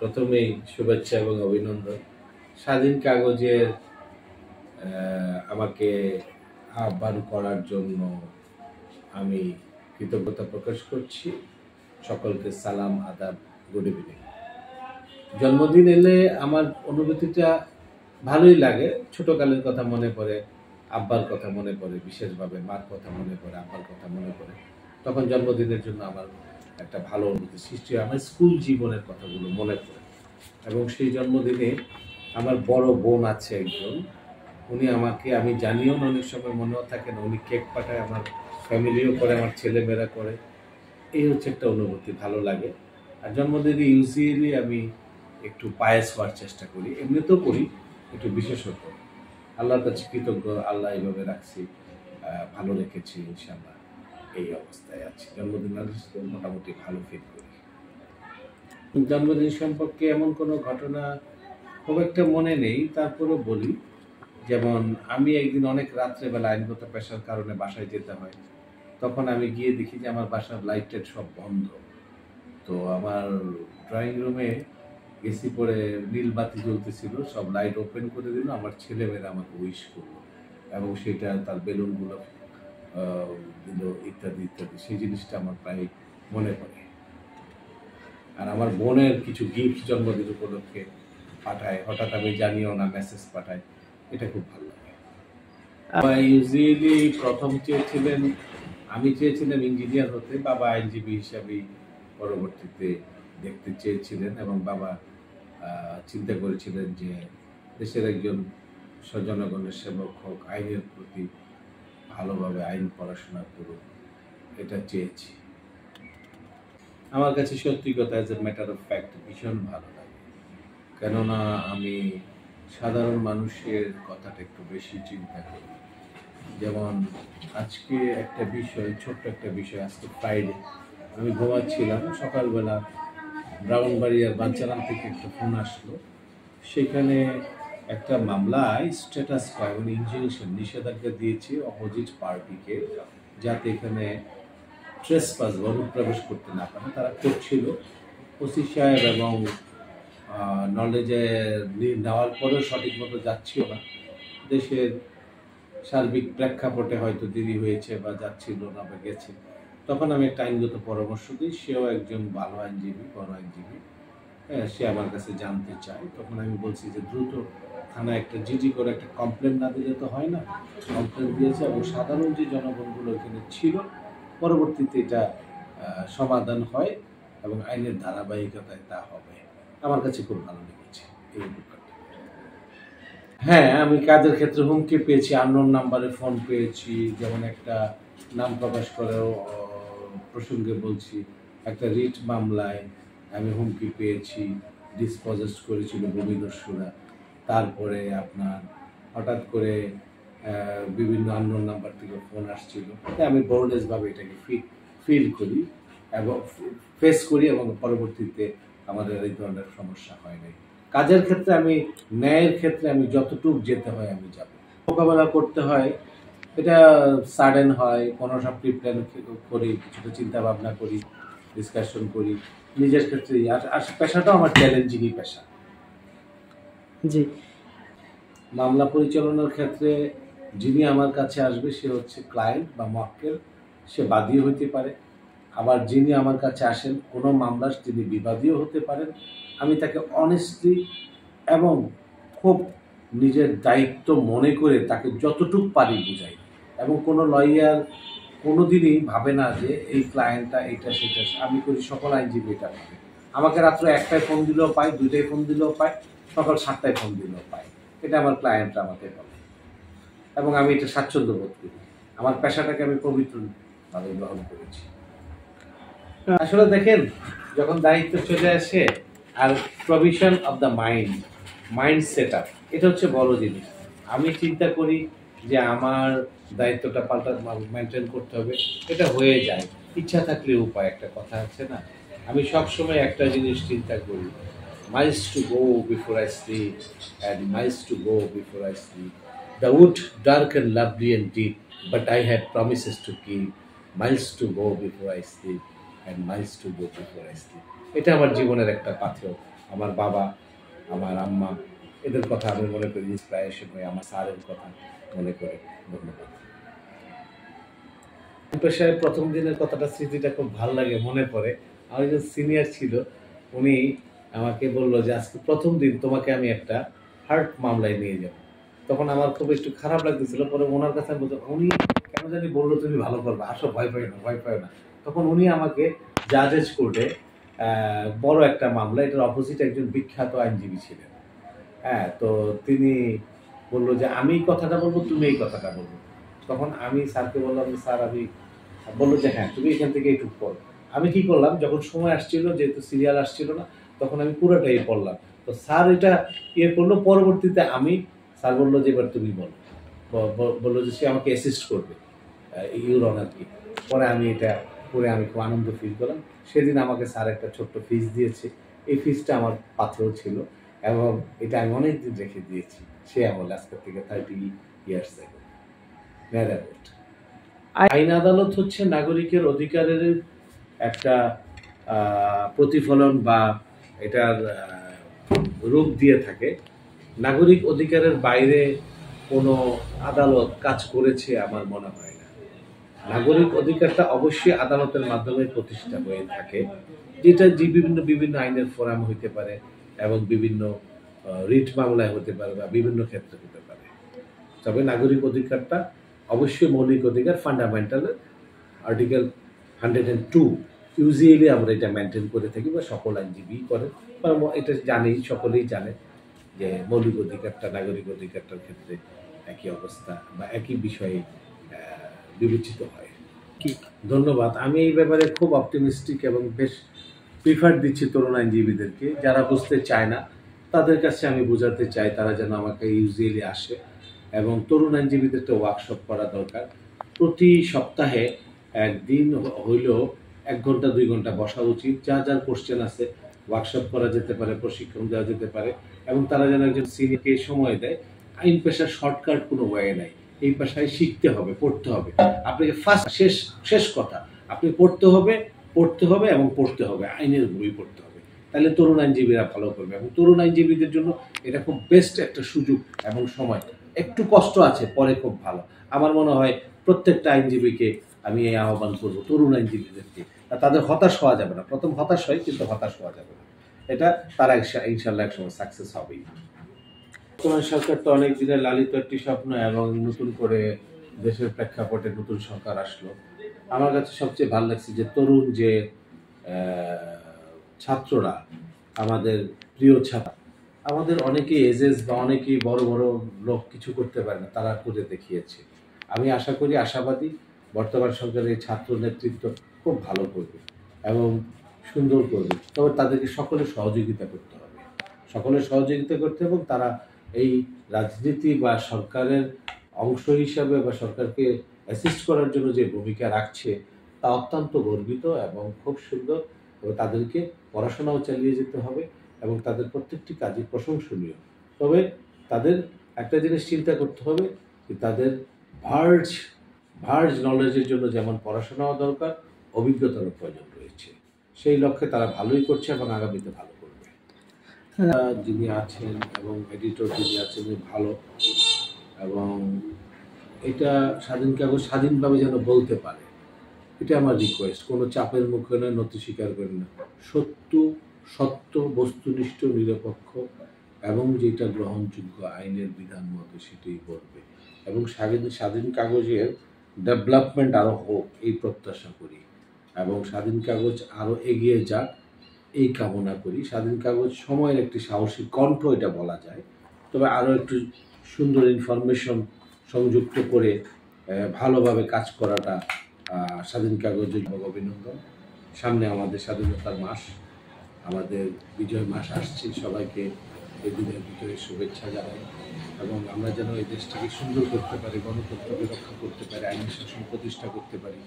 প্রথমেই শুভেচ্ছা এবং অভিনন্দন। স্বাধীন কাগজের আমাকে আহ্বান করার জন্য আমি কৃতজ্ঞতা প্রকাশ করছি। সকলকে সালাম, আদাব, গুড ইভিনিং। জন্মদিন এলে আমার অনুভূতিটা ভালোই লাগে। ছোটকালের কথা মনে পড়ে, আব্বার কথা মনে পড়ে, বিশেষভাবে মার কথা মনে পড়ে, আব্বার কথা মনে পড়ে। তখন জন্মদিনের জন্য আমার একটা ভালো অনুভূতি সৃষ্টি হয়। আমার স্কুল জীবনের কথাগুলো মনে পড়ে এবং সেই জন্মদিনে আমার বড় বোন আছে একজন, উনি আমাকে, আমি জানিও না, অনেক সময় মনেও থাকে না, উনি কেক পাঠায়, আমার ফ্যামিলিও করে, আমার ছেলেমেয়েরা করে। এই হচ্ছে একটা অনুভূতি, ভালো লাগে। আর জন্মদিনে ইউজুয়ালি আমি একটু পায়েস হওয়ার চেষ্টা করি, এমনিতেও করি, একটু বিশেষত। আল্লাহর কাছে কৃতজ্ঞ, আল্লাহ এইভাবে রাখছি, ভালো রেখেছি, ইনশাআল্লাহ এই অবস্থায় আছি। জন্মদিন আসলে মোটামুটি ভালো ফিল করি। জন্মদিন সম্পর্কে এমন কোনো ঘটনা খুব একটা মনে নেই, তারপরেও বলি। যেমন আমি একদিন অনেক রাত্রেবেলা আইনগত পেশার কারণে বাসায় যেতে হয়। তখন আমি গিয়ে দেখি যে আমার বাসার লাইট টাইট সব বন্ধ। তো আমার ড্রয়িং রুমে গেছি, পরে নীল বাতি জ্বলতেছিল, সব লাইট ওপেন করে দিল, আমার ছেলেমেয়েরা আমাকে উইশ করলো এবং সেটা তার বেলুনগুলো দিল, ইত্যাদি ইত্যাদি। সেই জিনিসটা আমার প্রায় মনে পড়ে। আর আমার বোনের কিছু গিফট জন্মদিন উপলক্ষে পাঠায়, হঠাৎ আমি জানিও না, মেসেজ পাঠায়, এটা খুব ভালো লাগে। ইউজুয়ালি প্রথম আমি চেয়েছিলাম ইঞ্জিনিয়ার হতে, বাবা আইনজীবী হিসাবেই পরবর্তীতে দেখতে চেয়েছিলেন এবং বাবা চিন্তা করেছিলেন যে দেশের একজন জনগণের সেবক হোক, আইনের প্রতি ভালোভাবে আইন পড়াশোনা করুক, এটা চেয়েছি। আমার কাছে সত্যি কথা, as a matter of fact, ভীষণ ভালো লাগে। কেননা আমি সাধারণ মানুষের কথাটা একটু বেশি চিন্তা করি। যেমন আজকে একটা বিষয়, ছোট্ট একটা বিষয়, আজকে ফ্রাইডে, আমি ঘুমাচ্ছিলাম, সকালবেলা ব্রাহ্মণবাড়িয়ার বাচ্চারাম থেকে একটা ফোন আসলো। সেখানে একটা মামলায় স্ট্যাটাস পায়, মানে ইনজুংশন, নিষেধাজ্ঞা দিয়েছে অপোজিট পার্টিকে, যাতে এখানে ট্রেসপাস বা অনুপ্রবেশ করতে না পারে। তারা করছিল, ওসি সাহেব এবং নলেজে নেওয়ার পরেও সঠিক মতো যাচ্ছিল না। দেশের সার্বিক প্রেক্ষাপটে হয়তো দেরি হয়েছে বা যাচ্ছিল না বা গেছে। তখন আমি একটা আইনগত পরামর্শ দিই, সেও একজন ভালো আইনজীবী, বড় আইনজীবী। হ্যাঁ, সে আমার কাছে জানতে চায়। তখন আমি বলছি যে দ্রুত থানায় একটা জিডি করে একটা কমপ্লেন না দিলে তো হয় না। কমপ্লেন দিয়েছে এবং সাধারণ যে জনগণগুলো এখানে ছিল, পরবর্তীতে এটা সমাধান হয় এবং আইনের ধারাবাহিকতায় তা হবে। আমার কাছে খুব ভালো লেগেছে এই ব্যাপারটা। হ্যাঁ, আমি কাজের ক্ষেত্রে হুমকি পেয়েছি, আননোন নাম্বারে ফোন পেয়েছি। যেমন একটা নাম প্রকাশ করেও প্রসঙ্গে বলছি, একটা রিট মামলায় আমি হুমকি পেয়েছি, ডিসপজেস্ট করেছিল ভূমিদস্যুরা। তারপরে আপনার হঠাৎ করে বিভিন্ন আননোন নাম্বার থেকে ফোন আসছিল। আমি বোল্ডনেসভাবে এটাকে ফিল করি এবং ফেস করি এবং পরবর্তীতে আমাদের এই ধরনের সমস্যা হয় নাই। কাজের ক্ষেত্রে আমি, ন্যায়ের ক্ষেত্রে আমি যতটুকু যেতে হয় আমি যাব। মোকাবেলা করতে হয়, এটা সাডেন হয়, কোনো সব প্রিপ্ল্যান করি, কিছুটা চিন্তা ভাবনা করি, ডিসকাশন করি নিজের ক্ষেত্রে। আর পেশাটাও আমার চ্যালেঞ্জিংই পেশা। জি, মামলা পরিচালনার ক্ষেত্রে যিনি আমার কাছে আসবে সে হচ্ছে ক্লায়েন্ট বা মক্কেল, সে বাদীও হতে পারে। আবার যিনি আমার কাছে আসেন কোনো মামলার, তিনি বিবাদীও হতে পারেন। আমি তাকে অনেস্টলি এবং খুব নিজের দায়িত্ব মনে করে তাকে যতটুকু পারি বুঝাই। এবং কোনো লয়ার কোনোদিনই ভাবে না যে এই ক্লায়েন্টটা এটা সেটা। আমি করি, সকল আইনজীবী এটা ভাবে। আমাকে রাত্র 1টায় ফোন দিলেও পাই, 2টায় ফোন দিলেও পাই, সকাল 7টায় ফোন দিলেও পাই। এটা আমার ক্লায়েন্টরা আমাকে বলে এবং আমি এটা স্বাচ্ছন্দ্য বোধ করি। আমার পেশাটাকে আমি পবিত্রভাবে গ্রহণ করেছি। আসলে দেখেন, যখন দায়িত্ব চলে আসে, আর provision of the mind set up, এটা হচ্ছে বড় জিনিস। আমি চিন্তা করি যে আমার দায়িত্বটা মেনটেন করতে হবে, এটা হয়ে যায়। ইচ্ছা থাকলে উপায়, একটা কথা আছে না। আমি সবসময় একটা জিনিস চিন্তা করি, miles to go before I sleep, and miles to go before I sleep. The wood dark and lovely and deep, but I had promises to keep. Miles to go before I sleep, and miles to go before I sleep. এটা আমার জীবনের একটা পাথেয়। আমার বাবা, আমার আম্মা, এদের কথা আমি মনে করি ইন্সপিরেশন হয়ে আমার স্যারের কথা মনে করে। ধন্যবাদ। পেশায় প্রথম দিনের কথাটা স্মৃতিটা খুব ভালো লাগে, মনে পড়ে। আমার একজন সিনিয়র ছিল, উনি আমাকে বললো যে আজকে প্রথম দিন তোমাকে আমি একটা হার্ট মামলায় নিয়ে যাব। তখন আমার খুব একটু খারাপ লাগতেছিল, পরে ওনার কাছে আমি বলতে, উনি কেন জানি বললো তুমি ভালো করবে, আসো, ভয় পাই না, ভয় পাই না। তখন উনি আমাকে জাজেস কোর্টে বড় একটা মামলা, এটার অপোজিট একজন বিখ্যাত আইনজীবী ছিলেন। হ্যাঁ, তো তিনি বললো যে আমি এই কথাটা বলবো, তুমি এই কথাটা বলবো। তখন আমি স্যারকে বললাম যে স্যার আমি, বললো যে হ্যাঁ তুমি এখান থেকে একটু পড়ো। আমি কি করলাম, যখন সময় আসছিল, যেহেতু সিরিয়াল আসছিল না, তখন আমি পুরোটাই পড়লাম। তো স্যার এটা ইয়ে করলো, পরবর্তীতে আমি, স্যার বললো যে এবার তুমি বলো, বললো যে সে আমাকে অ্যাসিস্ট করবে, ইউর অনার কি। পরে আমি এটা পড়ে আমি খুব আনন্দ ফিল করলাম। সেদিন আমাকে স্যার একটা ছোট্ট ফিস দিয়েছে, এই ফিসটা আমার পাত্রও ছিল এবং এটা আমি অনেকদিন রেখে দিয়েছি, সে আমল, আজকের থেকে 30 ইয়ার্স আগে। আইন আদালত হচ্ছে নাগরিকের অধিকারের একটা প্রতিফলন বা এটার রূপ দিয়ে থাকে। নাগরিক অধিকারের বাইরে কোনো আদালত কাজ করেছে আমার মনে হয় না। নাগরিক অধিকারটা অবশ্যই আদালতের মাধ্যমে প্রতিষ্ঠা হয়ে থাকে, যেটা যে বিভিন্ন বিভিন্ন আইনের ফোরাম হইতে পারে এবং বিভিন্ন রিট মামলায় হতে পারে বা বিভিন্ন ক্ষেত্রে হতে পারে। তবে নাগরিক অধিকারটা অবশ্যই মৌলিক অধিকার, ফান্ডামেন্টাল আর্টিকেল 102 ইউজুয়ালি আমরা এটা মেনটেন করে থাকি বা সকল আইনজীবী করে, বা এটা জানি, সকলেই জানে যে মৌলিক অধিকারটা নাগরিক অধিকারটার ক্ষেত্রে একই অবস্থা বা একই বিষয়ে বিবেচিত হয়। কি ধন্যবাদ। আমি এই ব্যাপারে খুব অপটিমিস্টিক এবং বেশ প্রিফার দিচ্ছি তরুণ আইনজীবীদেরকে, যারা বুঝতে চায় না তাদের কাছে আমি বোঝাতে চাই তারা যেন আমাকে ইউজুয়ালি আসে, এবং তরুণ আইনজীবীদের একটা ওয়ার্কশপ করা দরকার। প্রতি সপ্তাহে একদিন হইলেও 1 ঘন্টা 2 ঘন্টা বসা উচিত, যা যার কোশ্চেন আছে ওয়ার্কশপ করা যেতে পারে, প্রশিক্ষণ দেওয়া যেতে পারে, এবং তারা যেন একজন সিনিয়রকে সময় দেয়। আইন পেশার শর্টকাট কোনো ওয়ে নাই, এই পেশায় শিখতে হবে, পড়তে হবে। আপনাকে ফার্স্ট শেষ কথা, আপনি পড়তে হবে এবং পড়তে হবে, আইনের বই পড়তে হবে, তাহলে তরুণ আইনজীবীরা ভালো করবে। এবং তরুণ আইনজীবীদের জন্য এটা খুব বেস্ট একটা সুযোগ এবং সময়। একটু কষ্ট আছে, পরে খুব ভালো। আমার মনে হয় প্রত্যেকটা আইনজীবীকে আমি এই আহ্বান করবো, তরুণ আইনজীবীদেরকে। তাদের হতাশ হওয়া যাবে না, প্রথম হতাশ হয় কিন্তু হতাশ হওয়া যাবে না, এটা তারা ইনশাল্লাহ একসময় সাকসেস হবেই। বর্তমান সরকার তো অনেক দিনের লালিত একটি স্বপ্ন, এবং নতুন করে দেশের প্রেক্ষাপটে নতুন সরকার আসলো। আমার কাছে সবচেয়ে ভালো লাগছে যে তরুণ যে ছাত্ররা, আমাদের প্রিয় ছাত্র, আমাদের অনেকেই এজেস বা অনেকেই বড় বড় লোক কিছু করতে পারে না, তারা করে দেখিয়েছে। আমি আশা করি, আশাবাদী, বর্তমান সরকারের এই ছাত্র নেতৃত্ব খুব ভালো করবে এবং সুন্দর করবে। তবে তাদেরকে সকলের সহযোগিতা করতে হবে, সকলের সহযোগিতা করতে, এবং তারা এই রাজনীতি বা সরকারের অংশ হিসাবে বা সরকারকে অ্যাসিস্ট করার জন্য যে ভূমিকা রাখছে তা অত্যন্ত গর্বিত এবং খুব সুন্দর। এবং তাদেরকে পড়াশোনাও চালিয়ে যেতে হবে এবং তাদের প্রত্যেকটি কাজই প্রশংসনীয়। তবে তাদের একটা জিনিস চিন্তা করতে হবে যে তাদের ভার্জ নলেজের জন্য যেমন পড়াশোনাও দরকার, অভিজ্ঞতারও প্রয়োজন রয়েছে। সেই লক্ষ্যে তারা ভালোই করছে এবং আগামীতে ভালো করবে। যিনি আছেন এবং এডিটর যিনি আছেন উনি ভালো, এবং এটা স্বাধীন কাগজ স্বাধীনভাবে যেন বলতে পারে, এটা আমার রিকোয়েস্ট। কোনো চাপের মুখে নয়, নথি স্বীকার করেন না, সত্য বস্তুনিষ্ঠ, নিরপেক্ষ এবং যেটা গ্রহণযোগ্য আইনের বিধান মতো সেটাই করবে। এবং স্বাধীন কাগজের ডেভেলপমেন্ট আরও হোক এই প্রত্যাশা করি, এবং স্বাধীন কাগজ আরও এগিয়ে যাক এই কামনা করি। স্বাধীন কাগজ সময়ের একটি সাহসী কণ্ঠ, এটা বলা যায়। তবে আরও একটু সুন্দর ইনফরমেশন সংযুক্ত করে ভালোভাবে কাজ করাটা স্বাধীন কাগজের অভিনন্দন। সামনে আমাদের স্বাধীনতার মাস, আমাদের বিজয় মাস আসছে। সবাইকে এই দিনের বিজয়ের শুভেচ্ছা জানাই, এবং আমরা যেন এই দেশটাকে সুন্দর করতে পারি, গণতন্ত্রকে রক্ষা করতে পারি, আইনের শাসন প্রতিষ্ঠা করতে পারি,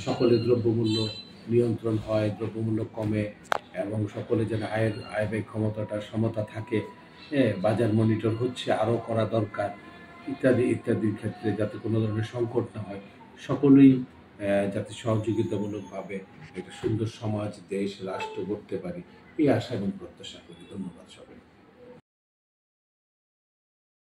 সকলের দ্রব্যমূল্য নিয়ন্ত্রণ হয়, দ্রব্যমূল্য কমে, এবং সকলে যেন আয় ব্যয় ক্ষমতাটা সমতা থাকে, বাজার মনিটর হচ্ছে, আরও করা দরকার, ইত্যাদি ইত্যাদির ক্ষেত্রে যাতে কোনো ধরনের সংকট না হয়, সকলেই যাতে সহযোগিতামূলকভাবে একটা সুন্দর সমাজ, দেশ, রাষ্ট্র গড়তে পারি, এই আশা এবং প্রত্যাশা করি। ধন্যবাদ।